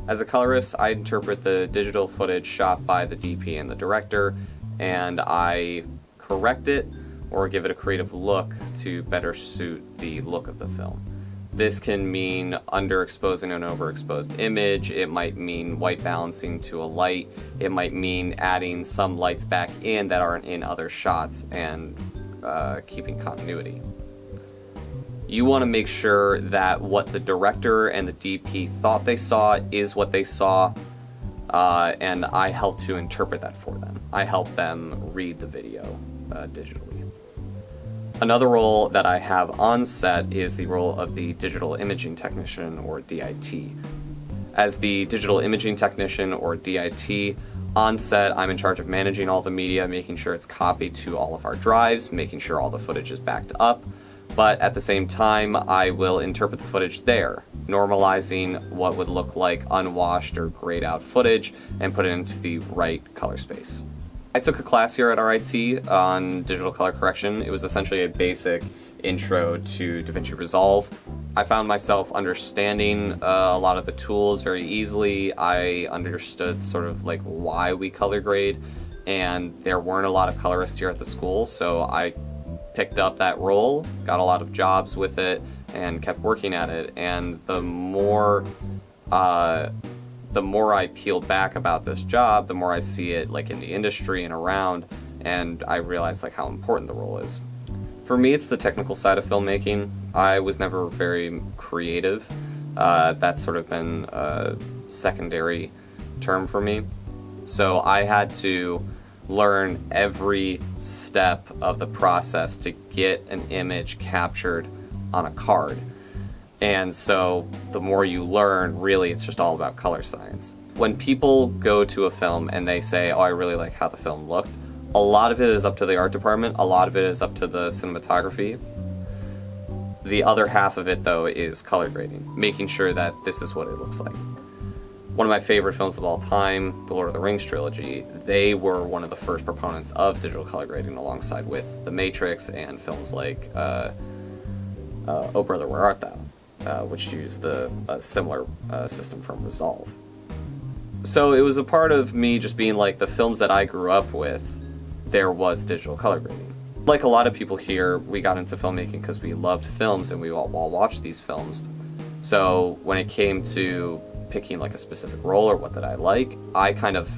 As a colorist, I interpret the digital footage shot by the DP and the director, and I correct it or give it a creative look to better suit the look of the film. This can mean underexposing an overexposed image, it might mean white balancing to a light, it might mean adding some lights back in that aren't in other shots and keeping continuity. You want to make sure that what the director and the DP thought they saw is what they saw, and I help to interpret that for them. I help them read the video digitally. Another role that I have on set is the role of the digital imaging technician, or DIT. As the digital imaging technician, or DIT, on set I'm in charge of managing all the media, making sure it's copied to all of our drives, making sure all the footage is backed up, but at the same time I will interpret the footage there, normalizing what would look like unwashed or grayed out footage and put it into the right color space. I took a class here at RIT on digital color correction. It was essentially a basic intro to DaVinci Resolve. I found myself understanding a lot of the tools very easily. I understood sort of like why we color grade, and there weren't a lot of colorists here at the school, so I picked up that role, got a lot of jobs with it, and kept working at it. And the more I peel back about this job, the more I see it like in the industry and around, and I realize like how important the role is. For me, it's the technical side of filmmaking. I was never very creative. That's sort of been a secondary term for me. So I had to learn every step of the process to get an image captured on a card. And so the more you learn, really it's just all about color science. When people go to a film and they say, oh, I really like how the film looked, a lot of it is up to the art department, a lot of it is up to the cinematography. The other half of it, though, is color grading, making sure that this is what it looks like. One of my favorite films of all time, the Lord of the Rings trilogy, they were one of the first proponents of digital color grading alongside with The Matrix and films like Oh Brother, Where Art Thou? Which used a similar system from Resolve. So it was a part of me just being like, the films that I grew up with, there was digital color grading. Like a lot of people here, we got into filmmaking because we loved films and we all watched these films. So when it came to picking like a specific role or what did I like, I kind of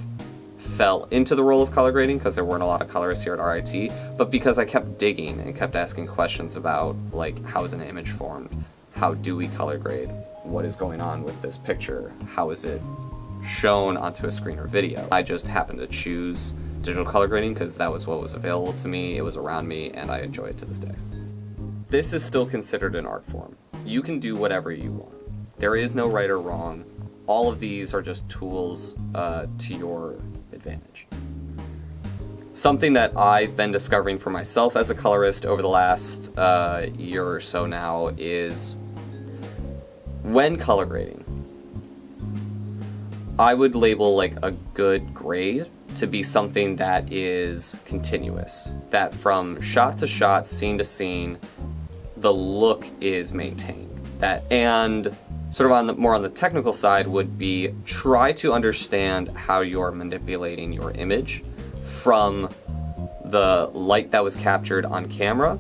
fell into the role of color grading because there weren't a lot of colorists here at RIT, but because I kept digging and kept asking questions about like, how is an image formed? How do we color grade? What is going on with this picture? How is it shown onto a screen or video? I just happened to choose digital color grading because that was what was available to me, it was around me, and I enjoy it to this day. This is still considered an art form. You can do whatever you want. There is no right or wrong. All of these are just tools to your advantage. Something that I've been discovering for myself as a colorist over the last year or so now is when color grading, I would label like a good grade to be something that is continuous, that from shot to shot, scene to scene, the look is maintained. And sort of more on the technical side would be try to understand how you're manipulating your image from the light that was captured on camera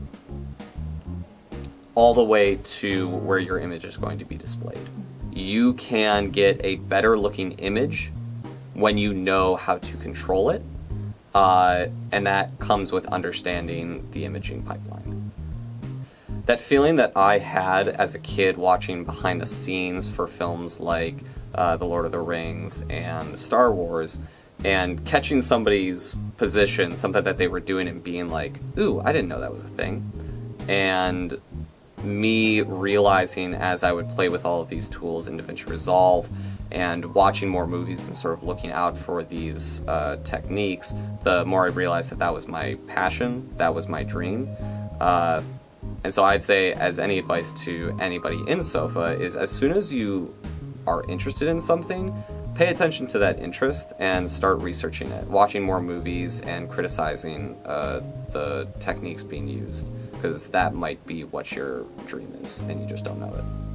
all the way to where your image is going to be displayed. You can get a better looking image when you know how to control it, and that comes with understanding the imaging pipeline. That feeling that I had as a kid watching behind the scenes for films like The Lord of the Rings and Star Wars, and catching somebody's position, something that they were doing, and being like, ooh, I didn't know that was a thing. And me realizing as I would play with all of these tools in DaVinci Resolve and watching more movies and sort of looking out for these techniques, the more I realized that that was my passion, that was my dream. And so I'd say, as any advice to anybody in SOFA, is as soon as you are interested in something, pay attention to that interest and start researching it, watching more movies and criticizing the techniques being used, because that might be what your dream is and you just don't know it.